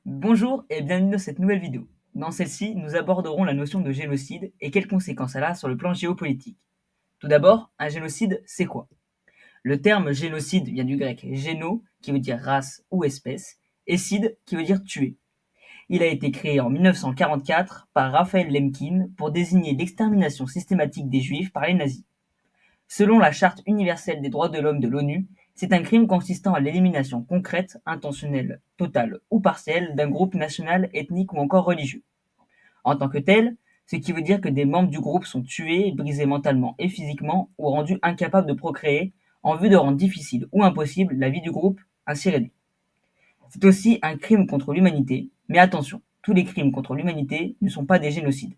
Bonjour et bienvenue dans cette nouvelle vidéo. Dans celle-ci, nous aborderons la notion de génocide et quelles conséquences elle a sur le plan géopolitique. Tout d'abord, un génocide, c'est quoi? Le terme génocide vient du grec géno, qui veut dire race ou espèce, et cide, qui veut dire tuer. Il a été créé en 1944 par Raphaël Lemkin pour désigner l'extermination systématique des juifs par les nazis. Selon la Charte universelle des droits de l'homme de l'ONU, c'est un crime consistant à l'élimination concrète, intentionnelle, totale ou partielle d'un groupe national, ethnique ou encore religieux. En tant que tel, ce qui veut dire que des membres du groupe sont tués, brisés mentalement et physiquement ou rendus incapables de procréer en vue de rendre difficile ou impossible la vie du groupe ainsi réduit. C'est aussi un crime contre l'humanité, mais attention, tous les crimes contre l'humanité ne sont pas des génocides.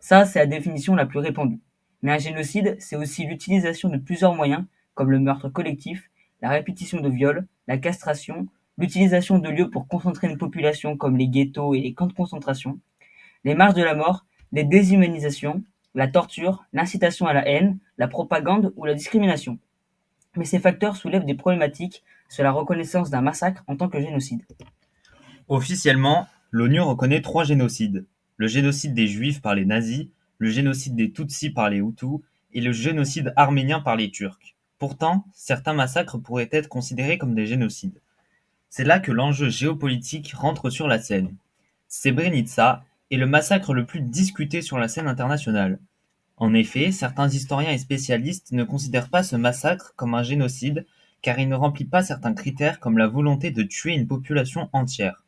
Ça, c'est la définition la plus répandue. Mais un génocide, c'est aussi l'utilisation de plusieurs moyens, comme le meurtre collectif, la répétition de viols, la castration, l'utilisation de lieux pour concentrer une population comme les ghettos et les camps de concentration, les marches de la mort, les déshumanisations, la torture, l'incitation à la haine, la propagande ou la discrimination. Mais ces facteurs soulèvent des problématiques sur la reconnaissance d'un massacre en tant que génocide. Officiellement, l'ONU reconnaît trois génocides: le génocide des Juifs par les nazis, le génocide des Tutsis par les Hutus et le génocide arménien par les Turcs. Pourtant, certains massacres pourraient être considérés comme des génocides. C'est là que l'enjeu géopolitique rentre sur la scène. Srebrenica est le massacre le plus discuté sur la scène internationale. En effet, certains historiens et spécialistes ne considèrent pas ce massacre comme un génocide car il ne remplit pas certains critères comme la volonté de tuer une population entière.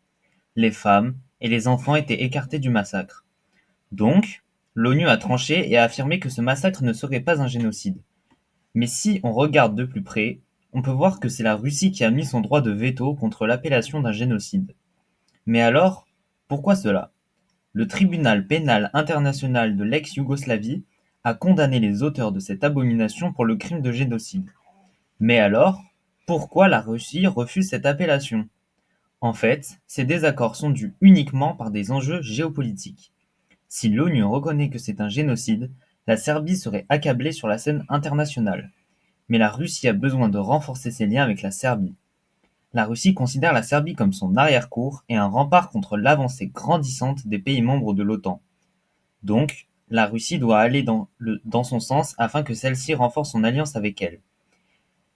Les femmes et les enfants étaient écartés du massacre. Donc, l'ONU a tranché et a affirmé que ce massacre ne serait pas un génocide. Mais si on regarde de plus près, on peut voir que c'est la Russie qui a mis son droit de veto contre l'appellation d'un génocide. Mais alors, pourquoi cela? Le tribunal pénal international de l'ex-Yougoslavie a condamné les auteurs de cette abomination pour le crime de génocide. Mais alors, pourquoi la Russie refuse cette appellation? En fait, ces désaccords sont dus uniquement par des enjeux géopolitiques. Si l'ONU reconnaît que c'est un génocide, la Serbie serait accablée sur la scène internationale. Mais la Russie a besoin de renforcer ses liens avec la Serbie. La Russie considère la Serbie comme son arrière-cour et un rempart contre l'avancée grandissante des pays membres de l'OTAN. Donc, la Russie doit aller dans son sens afin que celle-ci renforce son alliance avec elle.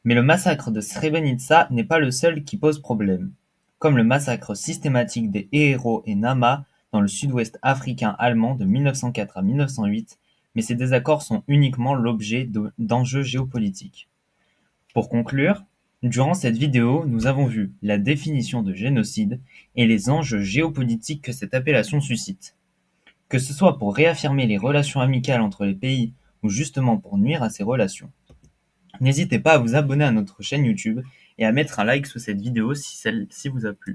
Mais le massacre de Srebrenica n'est pas le seul qui pose problème, comme le massacre systématique des héros et Nama dans le sud-ouest africain allemand de 1904 à 1908, mais ces désaccords sont uniquement l'objet d'enjeux géopolitiques. Pour conclure, durant cette vidéo, nous avons vu la définition de génocide et les enjeux géopolitiques que cette appellation suscite. Que ce soit pour réaffirmer les relations amicales entre les pays ou justement pour nuire à ces relations. N'hésitez pas à vous abonner à notre chaîne YouTube et à mettre un like sous cette vidéo si celle-ci vous a plu.